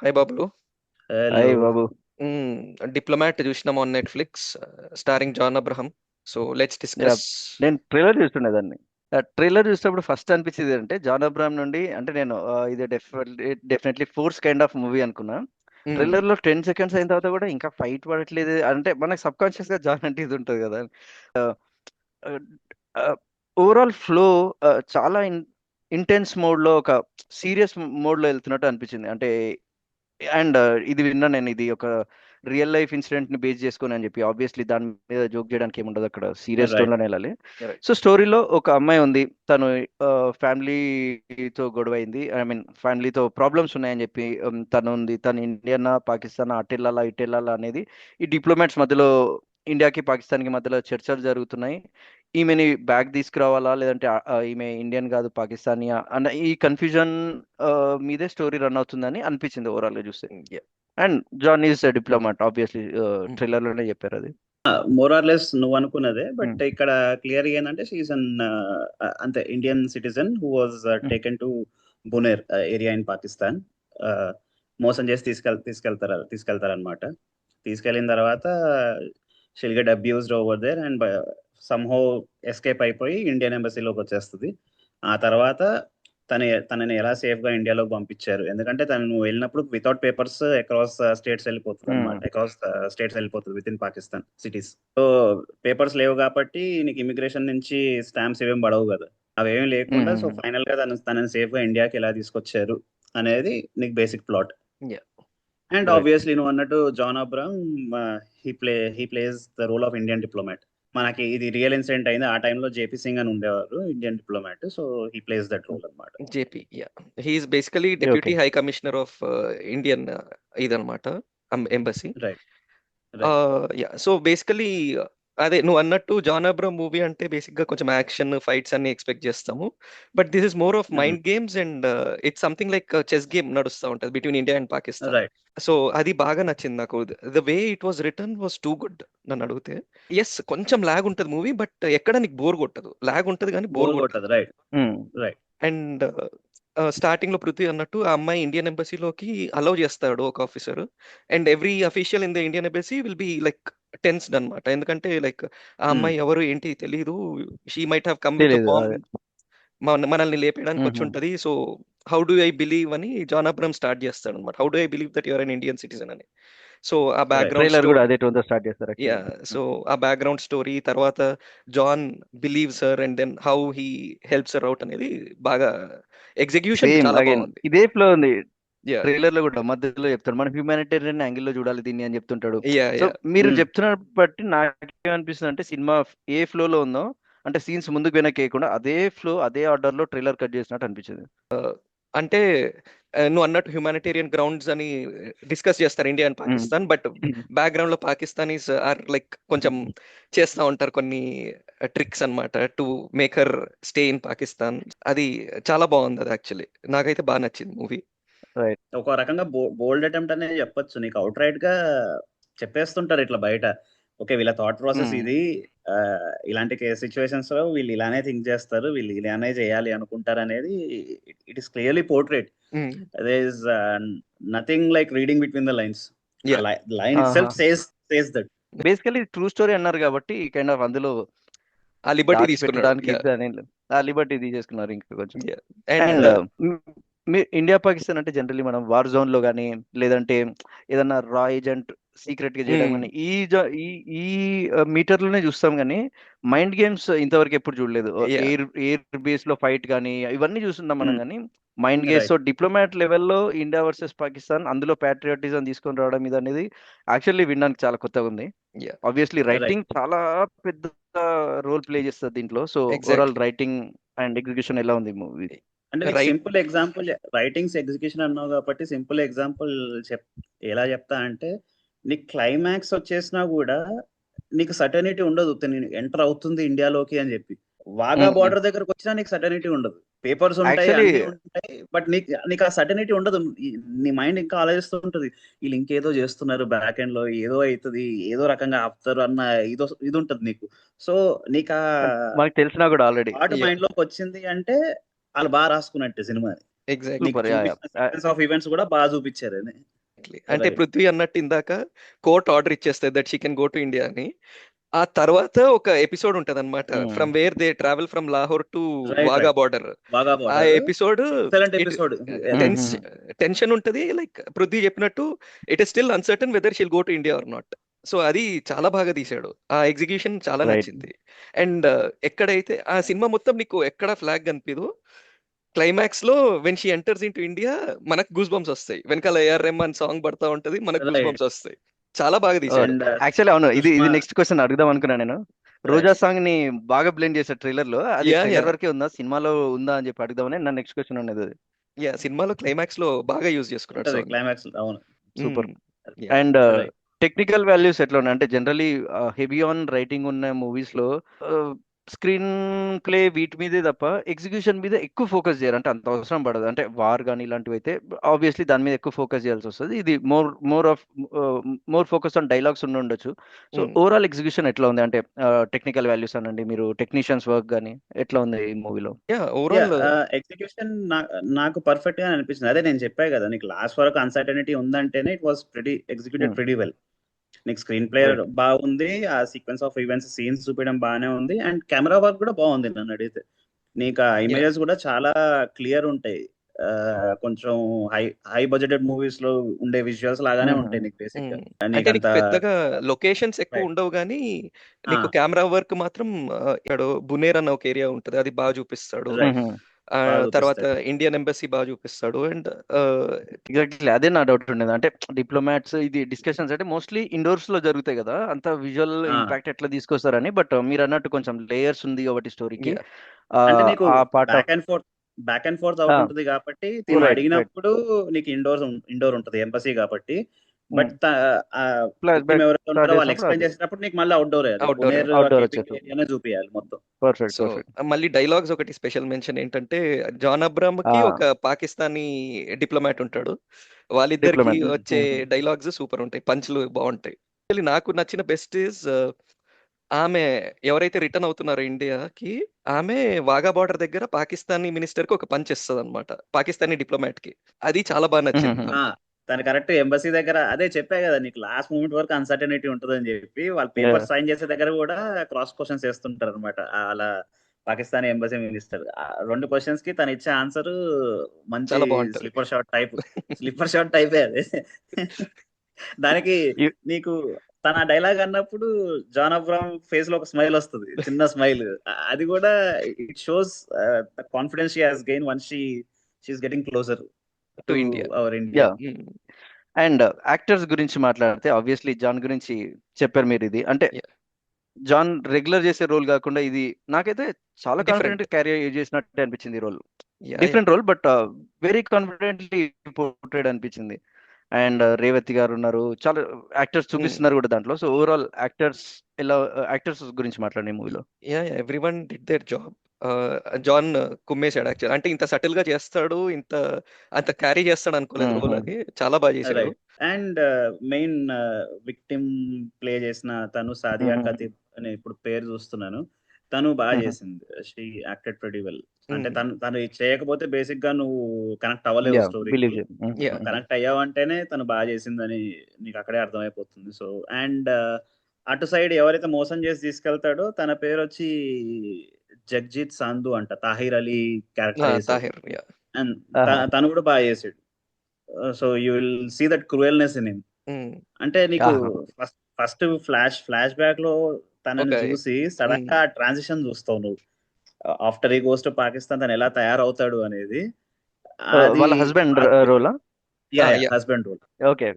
Hi బాబులు. Hi hello. బాబు. Diplomat చూసినాం on Netflix, starring John Abraham. So let's yeah, discuss. నేను trailer చూస్తుండేదాన్ని. ట్రైలర్ చూసినప్పుడు ఫస్ట్ అనిపించింది అంటే జాన్ అబ్రాహం నుండి అంటే నేను ఇది definitely force kind of movie అనుకున్నా. ట్రైలర్ లో 10 seconds అయిన తర్వాత కూడా ఇంకా ఫైట్ పడట్లేదు అంటే మనకు సబ్ కాన్షియస్ గా జాన్ అంటే ఇది ఉంటుంది కదా. ఓవరాల్ ఫ్లో చాలా ఇంటెన్స్ మోడ్ లో ఒక సీరియస్ మోడ్ లో వెళ్తున్నట్టు అనిపించింది అంటే. అండ్ ఇది విన్నా నేను, ఇది ఒక రియల్ లైఫ్ ఇన్సిడెంట్ ని బేస్ చేసుకొని అని చెప్పి ఆబ్వియస్లీ దాని మీద జోక్ చేయడానికి ఏముండదు, అక్కడ సీరియస్ టోన్ రైట్. లోనే వెళ్ళాలి. రైట్. సో స్టోరీలో ఒక అమ్మాయి ఉంది, తను ఫ్యామిలీతో గొడవ అయింది, ఐ మీన్ ఫ్యామిలీతో ప్రాబ్లమ్స్ ఉన్నాయని చెప్పి తను ఉంది, తను ఇండియన్ పాకిస్తాన్ అటు వెళ్ళాలా ఇటు వెళ్ళాలా అనేది ఈ డిప్లొమాట్స్ మధ్యలో, ఇండియాకి పాకిస్తాన్కి మధ్యలో చర్చలు జరుగుతున్నాయి. ఈమెని బ్యాక్ తీసుకురావాలా లేదంటే ఈమె ఇండియన్ కాదు పాకిస్తానియా అన్న ఈ కన్ఫ్యూజన్ మీదే స్టోరీ రన్ అవుతుందని అనిపించింది ఓవరాల్ గా చూస్తే. And John is diplomat obviously, trailer లోనే చెప్పారు అది. మోర్ ఆర్ లెస్ నువ్వు అనుకున్నదే, బట్ Hmm. ఇక్కడ క్లియర్ ఏంటంటే షీఈస్ అన్ అంతే Indian citizen who was Hmm. Taken to Buner area in Pakistan. మోసం చేసి తీసుకెళ్తారనమాట. తీసుకెళ్ళిన తర్వాత she'll get abused over there and somehow escape అయిపోయి ఇండియన్ ఎంబసీలోకి వచ్చేస్తుంది. ఆ తర్వాత తనని ఎలా సేఫ్ గా ఇండియాలోకి పంపించారు, ఎందుకంటే తను వెళ్ళినప్పుడు వితౌట్ పేపర్స్ అక్రాస్ స్టేట్స్ వెళ్ళిపోతుంది అనమాట. Hmm. అక్రాస్ స్టేట్స్ వెళ్ళిపోతుంది with in Pakistan cities. So papers లేవు కాబట్టి నీకు ఇమిగ్రేషన్ నుంచి స్టాంప్స్ ఏమేమి పడవు కదా, అవేమీ లేకుండా సో Hmm. ఫైనల్ గా తనని సేఫ్ గా ఇండియాకి ఎలా తీసుకొచ్చారు అనేది నీకు basic plot. Yeah. And right. Obviously నువ్వు అన్నట్టు John Abraham he plays the role of Indian diplomat. మనకి ఇది రియల్ ఇన్సిడెంట్ అయింది, ఆ టైంలో జేపీ సింగ్ అని ఉండేవారు Indian diplomat. So he plays that role అనమాట. JP. Yeah. He's basically okay. Deputy high commissioner of Indian ఇదనమాట, embassy. Right. Right. Yeah. So basically అదే నువ్వు అన్నట్టు జాన్ అబ్రహం మూవీ అంటే బేసిక్ గా కొంచెం యాక్షన్ ఫైట్స్ అన్ని ఎక్స్పెక్ట్ చేస్తాము. But this is more of mind games and it's something like chess game నడుస్తూ ఉంటుంది between India and Pakistan. Right. So అది బాగా నచ్చింది నాకు. The way it was return was too good నన్ను అడిగితే. ఎస్, కొంచెం లాగ్ ఉంటుంది మూవీ, బట్ ఎక్కడ నీకు బోర్ కొట్టదు. లాగ్ ఉంటుంది కానీ బోర్ బోర్ కొట్టదు. కొట్టదు. Right. Hmm. Right. And starting లో పృథ్వీ అన్నట్టు ఆ అమ్మాయి ఇండియన్ ఎంబసీలోకి అలౌ చేస్తాడు ఒక officer. And every official in the Indian embassy will be like tensed అనమాట. ఎందుకంటే లైక్ ఆ అమ్మాయి ఎవరు ఏంటి తెలియదు, she might have come with తెలీదు బాంబ్, అదే. మనల్ని లేపేయడానికి వచ్చి Hmm. ఉంటది. So how do I believe అని జాన్ అబ్రహం స్టార్ట్ చేస్తాడు అనమాట. How do I believe that your an Indian citizen అని. సో ఆ రైట్. బ్యాక్గ్రౌండ్ ట్రైలర్ కూడా స్టోరీ. అదే టోన్ తో స్టార్ట్ చేస్తారు యా. యాక్చువల్లీ. సో ఆ బ్యాక్గ్రౌండ్ స్టోరీ తర్వాత John believes her and then how he helps her out అనేది బాగా, ఎగ్జిక్యూషన్ సేమ్ చాలా అగైన్ బాగుంది. ఇదే ఫ్లో ఉంది. యా. ట్రైలర్ లో కూడా మధ్యలో చెప్తాడు మనం హ్యూమానిటేరియన్ యాంగిల్ లో చూడాలి దీన్ని అని చెప్తుంటాడు. యా. So yeah. మీరు చెప్తున్న బట్టి నాకేమనిపిస్తుంది అంటే సినిమా ఏ ఫ్లో లో ఉందో, అంటే సీన్స్ ముందుకు వెనక్కి వేయకుండా అదే ఫ్లో అదే ఆర్డర్ లో ట్రైలర్ కట్ చేసినట్టు అనిపించింది. అంటే నువ్వు అన్నట్టు హ్యుమానిటేరియన్ గ్రౌండ్స్ అని డిస్కస్ చేస్తారు India and um. Pakistan, but background లో పాకిస్తానీస్ ఆర్ లైక్ కొంచెం చేస్తూ ఉంటారు కొన్ని ట్రిక్స్ అన్నమాట to make her stay in Pakistan. అది చాలా బాగుంది. అది యాక్చువల్లీ నాకైతే బాగా నచ్చింది మూవీ. రైట్. ఒక రకంగా బోల్డ్ అటెంప్ట్ అనేది చెప్పొచ్చు. నీకు అవుట్ రైట్ గా చెప్పేస్తుంటారు ఇట్లా బయట, ఓకే వీళ్ళ థాట్ ప్రాసెస్ ఇది, ఆ, ఇలాంటి సిచ్యువేషన్స్ లో వీళ్ళు ఇలానే థింక్ చేస్తారు, వీళ్ళు ఇలానే చేయాలి అనుకుంటారు అనేది it is clearly portrayed. there is nothing like reading between the lines. Yeah. Line itself says that. Basically true story అన్నారు కాబట్టి కైండ్ ఆఫ్ అందులో ఆ లిబర్టీ తీసుకున్నాడు. దాచిపెట్టడానికి యా. ఇది అని ఆ లిబర్టీ తీసేసుకున్నారు ఇంకా కొంచెం. Yeah. And and India Pakistan అంటే జనరల్లీ మనం వార్ జోన్ లో కానీ లేదంటే ఏదన్నా రా ఏజెంట్ సీక్రెట్ గా చేయడం కానీ ఈ ఈ మీటర్ లోనే చూస్తాం కానీ మైండ్ గేమ్స్ ఇంతవరకు ఎప్పుడు చూడలేదు. యా. ఎయిర్ బేస్ లో ఫైట్ కానీ ఇవన్నీ చూస్తున్నాం మనం Hmm. కానీ mind games. Right. So diplomat లెవెల్లో ఇండియా వర్సెస్ పాకిస్తాన్ అందులో ప్యాట్రియాటిజం తీసుకొని రావడం ఇది అనేది యాక్చువల్లీ వినడానికి చాలా కొత్తగా ఉంది. యా. Obviously Right. రైటింగ్ చాలా పెద్ద రోల్ ప్లే చేస్తుంది దీంట్లో. So overall exactly. Writing and execution ఎలా ఉంది మూవీ? అంటే నీకు right. Simple example writings execution అన్నావు కాబట్టి సింపుల్ ఎగ్జాంపుల్ ఎలా చెప్తా అంటే, నీకు క్లైమాక్స్ వచ్చేసినా కూడా నీకు సర్టనిటీ ఉండదు నేను ఎంటర్ అవుతుంది ఇండియాలోకి అని చెప్పి. వాగా బార్డర్ దగ్గరకు వచ్చినా నీకు సర్టనిటీ ఉండదు. పేపర్స్ ఉంటాయి, యాక్చువల్లీ అన్ని ఉంటాయి, బట్ నీకు ఆ సర్టనిటీ ఉండదు. నీ మైండ్ ఇంకా ఆలోచిస్తూ ఉంటది, వీళ్ళు ఇంకేదో చేస్తున్నారు బ్యాక్ ఎండ్ లో, ఏదో అవుతుంది, ఏదో రకంగా ఆపుతారు అన్న ఇది ఉంటది నీకు. సో నీకు ఆ మనకు తెలిసినా కూడా ఆల్రెడీ. Thought yeah. మైండ్ లోకి వచ్చింది అంటే వాళ్ళు బాగా రాసుకున్నట్టే సినిమాని. ఎగ్జాక్ట్లీ. నీకు సూపర్. యా చూపించిన సీక్వెన్స్ ఆఫ్ ఈవెంట్స్ కూడా బాగా చూపించారు అది. అంటే Right. పృథ్వీ అన్నట్టు ఇందాక కోర్ట్ ఆర్డర్ ఇచ్చేస్తుంది that she can go to India అని. ఆ తర్వాత ఒక ఎపిసోడ్ ఉంటది అనమాట, from where they travel from Lahore to Right, Wagah right. Border. బాగా ఆ border episode excellent episode. Tension ఉంటది, లైక్ పృథ్వీ చెప్పినట్టు it is still uncertain whether she'll go to India or not. So అది చాలా బాగా తీశాడు, ఆ ఎగ్జిక్యూషన్ చాలా రైట్. నచ్చింది. అండ్ ఎక్కడైతే ఆ సినిమా మొత్తం నీకు ఎక్కడ ఫ్లాగ్ కనిపించదు, క్లైమాక్స్ లో when she enters in to India మనకు గూస్ బంప్స్ వస్తాయి, వెనకాల ఏఆర్ రెహమాన్ సాంగ్ పడతా ఉంటది, మనకు గూస్ Right. బంప్స్ వస్తాయి. చాలా బాగా తీశాడు. And యాక్చువల్లీ అవును, ఇది సుష్మా నెక్స్ట్ క్వశ్చన్ అడుగుదాం అనుకున్నా నేను. రోజా సాంగ్ ని బాగా బ్లెండ్ చేశారు ట్రైలర్ లో, అది యా ట్రైలర్ యా వరకే ఉందా, సినిమాలో ఉందా అని చెప్పి అడుగుదామని నా నెక్స్ట్ క్వశ్చన్ ఉన్నది అది. యా సినిమాలో క్లైమాక్స్ లో బాగా యూజ్ చేసుకున్నాడు ఉంటది సాంగ్. క్లైమాక్స్. అవును. Super. Yeah and Right. Technical values ఎట్లా ఉన్నాయి అంటే, జనరలీ హెవీ ఆన్ రైటింగ్ ఉన్న మూవీస్ లో స్క్రీన్ ప్లే వీటి మీదే తప్ప ఎగ్జిక్యూషన్ మీద ఎక్కువ ఫోకస్ చేయరు, అంటే అంత అవసరం పడదు. అంటే వార్ కానీ ఇలాంటివి అయితే ఆబ్వియస్లీ దాని మీద ఎక్కువ ఫోకస్ చేయాల్సి వస్తుంది. ఇది మోర్ ఫోకస్ ఆన్ డైలాగ్స్ ఉండొచ్చు. సో ఓవరాల్ ఎగ్జిక్యూషన్ ఎట్లా ఉంది అంటే, టెక్నికల్ వాల్యూస్ అనండి, మీరు టెక్నీషియన్స్ వర్క్ కానీ ఎట్లా ఉంది ఈ మూవీలో? యా ఓవరాల్ ఎగ్జిక్యూషన్ నాకు పర్ఫెక్ట్ గా అనిపించింది. అదే నేను చెప్పా కదా, నీకు లాస్ట్ వరకు అన్సర్టనిటీ ఉందంటేనే it was pretty executed pretty well. నీకు స్క్రీన్ ప్లే రైట్. బాగుంది, ఆ సీక్వెన్స్ ఆఫ్ ఈవెంట్స్ సీన్స్ చూపించడం బాగానే ఉంది, అండ్ కెమెరా వర్క్ కూడా బాగుంది నన్ను అడిగితే. నీకు ఆ యా ఇమేజెస్ కూడా చాలా క్లియర్ ఉంటాయి. కొంచెం హై బడ్జెటెడ్ మూవీస్ లో ఉండే విజువల్స్ లాగానే ఉంటాయి నీకు బేసిక్ గా. అంటే నీకు నీకు అంత పెద్దగా లొకేషన్స్ ఎక్కువ Right. ఉండవు కానీ నీకు కెమెరా వర్క్ మాత్రం ఇక్కడ బునేర్ అన్న ఒక ఏరియా ఉంటది, అది బాగా చూపిస్తాడు. రైట్, బాగా తర్వాత చూపిస్తాడు. ఇండియన్ ఎంబసీ బాగా చూపిస్తాడు. అండ్ ఎగ్జాక్ట్లీ అదే నా డౌట్ ఉండేది. అంటే డిప్లొమాట్స్ ఇది డిస్కషన్స్ అంటే మోస్ట్లీ ఇండోర్స్ లో జరుగుతాయి కదా, అంత విజువల్ ఇంపాక్ట్ ఎట్లా తీసుకొస్తారని. బట్ మీరు అన్నట్టు కొంచెం లేయర్స్ ఉంది ఒకటి స్టోరీకి, అంటే నీకు ఆ part of back and forth అవుతుంటది కాబట్టి తిను రైట్ రైట్ అడిగినప్పుడు నీకు ఇండోర్ ఉంటది ఎంబసీ కాబట్టి. బట్ ప్లస్ విక్టిమ్ ఎవరైతే స్టార్ట్ ఉంటారో వాళ్ళు చేసినప్పుడు ఎక్స్ప్లెయిన్ అది చేసేటప్పుడు నీకు మళ్ళీ అవుట్డోర్ అవుట్డోర్. బునేర్ అవుట్డోర్ కేపింగ్ వచ్చేస్తుంది. ఏరియానే చూపియాలి మొత్తం. Perfect so perfect. మళ్ళీ డైలాగ్స్ ఒకటి స్పెషల్ మెన్షన్ ఏంటంటే, జాన్ అబ్రామ్ కి ఒక పాకిస్తానీ డిప్లొమాట్ ఉంటాడు, వాళ్ళిద్దరికి డిప్లొమాట్. వచ్చే డైలాగ్స్ సూపర్ ఉంటాయి, పంచ్లు బాగుంటాయి. Actually నాకు నచ్చిన బెస్ట్ ఇస్ ఆమె ఎవరైతే రిటర్న్ అవుతున్నారో ఇండియాకి, ఆమె వాగా బార్డర్ దగ్గర పాకిస్తానీ మినిస్టర్ కి ఒక పంచ్ ఇస్తుంది అనమాట, పాకిస్తానీ డిప్లొమాట్ కి. అది చాలా బాగా నచ్చింది నాకు. తను కరెక్ట్ ఎంబసీ దగ్గర అదే చెప్పా కదా నీకు, లాస్ట్ మూమెంట్ వరకు అన్సర్టనిటీ ఉంటుందని చెప్పి వాళ్ళు పేపర్ సైన్ చేసే దగ్గర కూడా క్రాస్ క్వశ్చన్స్ వేస్తుంటారు అనమాట. అలా పాకిస్తానీ ఎంబసీ మినిస్టర్ 2 క్వశ్చన్స్ కి తను ఇచ్చే ఆన్సర్ మంచి చాలా బాగుంటది. స్లిప్పర్ షాట్ టైపే అది. దానికి నీకు తన డైలాగ్ అన్నప్పుడు జాన్ అబ్రామ్ ఫేస్ లో ఒక స్మైల్ వస్తుంది, చిన్న స్మైల్. అది కూడా it shows confidence she has gain once she's getting closer to to India. Our India. And actors గురించి మాట్లాడితే ఆబ్వియస్లీ జాన్ గురించి చెప్పారు మీరు. ఇది అంటే Yeah. జాన్ రెగ్యులర్ చేసే రోల్ కాకుండా ఇది నాకైతే చాలా Different. కాన్ఫిడెంట్ క్యారీ చేసినట్టు అనిపించింది ఈ రోల్. Yeah, different role but very confidently portrayed అనిపించింది. అండ్ రేవతి గారు ఉన్నారు, చాలా యాక్టర్స్ చూపిస్తున్నారు కూడా దాంట్లో. సో ఓవరాల్ యాక్టర్స్ గురించి మాట్లాడే మూవీలో. yeah, everyone did their job. John కుమ్మేశాడు యాక్చువల్, అంటే ఇంత సటిల్ గా చేస్తాడు, అంత క్యారీ చేస్తాడు అనుకోలేదు రోల్, అది చాలా బాగా చేశాడు. Right. And main victim play చేసిన తను సాదియా ఖతీబ్ అని ఇప్పుడు పేరు చూస్తున్నాను, తను బాగా చేసింది. She acted pretty well. అంటే తను చేయకపోతే బేసిక్ గా నువ్వు కనెక్ట్ అవ్వలేవు స్టోరీకి. Yeah. కనెక్ట్ అయ్యావంటేనే తను బాగా చేసిందని నీకు అక్కడే అర్థమైపోతుంది. సో అండ్ అటు సైడ్ ఎవరైతే మోసం చేసి తీసుకెళ్తాడో తన పేరు వచ్చి జగ్జీత్ సంధు అంట, తాహిర్ అలీ క్యారెక్టర్ చేశాడు. తాహిర్, yeah. అండ్ తను కూడా బాగా చేసాడు. So you will see that cruelness in him. అంటే నీకు ఫస్ట్ ఫ్లాష్ బ్యాక్ లో తనని చూసి సడన్ గా ట్రాన్సిషన్ చూస్తావు నువ్వు. ఆఫ్టర్ ఈ గోస్ టు పాకిస్తాన్ తను ఎలా తయారవుతాడు అనేది. వాళ్ళ హస్బెండ్ రోలా? Husband role. ఓకే,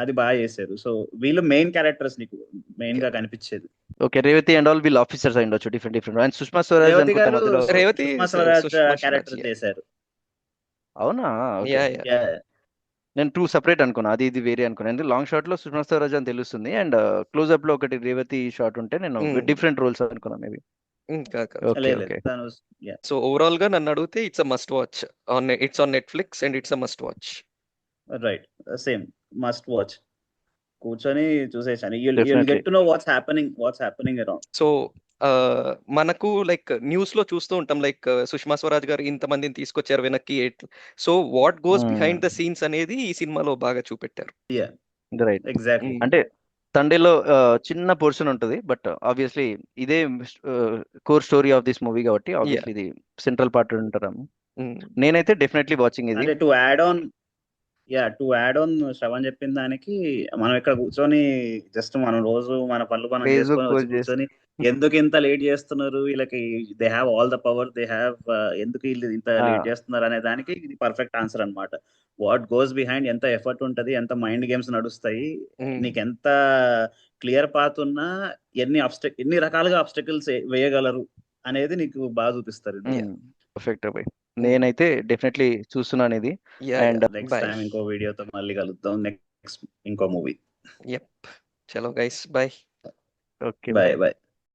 అది బాగా చేశారు. సో వీళ్ళు మెయిన్ క్యారెక్టర్స్ నీకు మెయిన్ గా కనిపించేది. ఓకే, రేవతి అండ్ ఆల్ వీళ్ళు ఆఫీసర్స్ అయి ఉండొచ్చు, different. And Sushma Swaraj Revathi character చేశారు. అవునా? నేను 2 సెపరేట్ అనుకున్నా, అది ఇది వేరే అనుకున్నాను. లాంగ్ షాట్ లో సుష్మా స్వరాజ్ అని తెలుస్తుంది, అండ్ క్లోజ్ అప్ లో ఒకటి రేవతి షాట్ ఉంటే నేను డిఫరెంట్ రోల్స్ అనుకున్నా మేబీ. సో ఓవరాల్ గా నన్ను అడిగితే it's a must watch. It's on Netflix and it's a must watch. Right, same must watch. కూర్చొని చూసేసాను. You'll get to know what's happening around. So మనకు లైక్ న్యూస్‌లో చూస్తూ ఉంటాం. లైక్ సుష్మా స్వరాజ్ గారు ఇంతమందిని తీసుకొచ్చారు వెనక్కి. So, what goes behind the scenes అనేది ఈ సినిమాలో బాగా చూపెట్టారు. Yeah, right. exactly. హ్మ్. అంటే తండేలో చిన్న పోర్షన్ ఉంటుంది, బట్ ఆబ్వియస్లీ ఇదే core story of this movie కాబట్టి యాహ్! ఆబ్వియస్లీ ఇది సెంట్రల్ పార్ట్ ఉంటారు. హ్మ్. నేనైతే డెఫినెట్లీ వాచింగ్ ఇది. అంటే టు యాడ్ ఆన్ శ్రవణ్ చెప్పిన దానికి, మనం ఇక్కడ కూర్చొని జస్ట్ మనం రోజు మన పనులు మనం ఫేస్బుక్ చేసుకొని వచ్చి పోస్ట్ చేసి కూర్చొని ఎందుకు ఇంత లేట్ చేస్తున్నారు వీళ్ళకి, they have all the power, they have ఎందుకు వీళ్ళు ఇంత లేట్ చేస్తున్నారు అనే దానికి ఇది పర్ఫెక్ట్ ఆన్సర్ అన్నమాట. వాట్ గోస్ బిహైండ్, ఎంత ఎఫర్ట్ ఉంటది, ఎంత మైండ్ గేమ్స్ నడుస్తాయి, హ్మ్. నీకు ఎంత క్లియర్ పాత్ ఉన్నా ఎన్ని రకాలుగా ఆబ్స్టకిల్స్ వేయగలరు అనేది నీకు బాగా చూపిస్తారు. యాహ్! పర్ఫెక్ట్ అబ్బాయి. హ్మ్. నేనైతే డెఫినెట్లీ చూస్తున్నాను ఇది. Yeah! And yeah! Next bye. Time ఇంకో వీడియోతో మళ్ళీ కలుద్దాం. నెక్స్ట్ ఇంకో మూవీ. యెప్. చలో guys bye. Okay bye bye.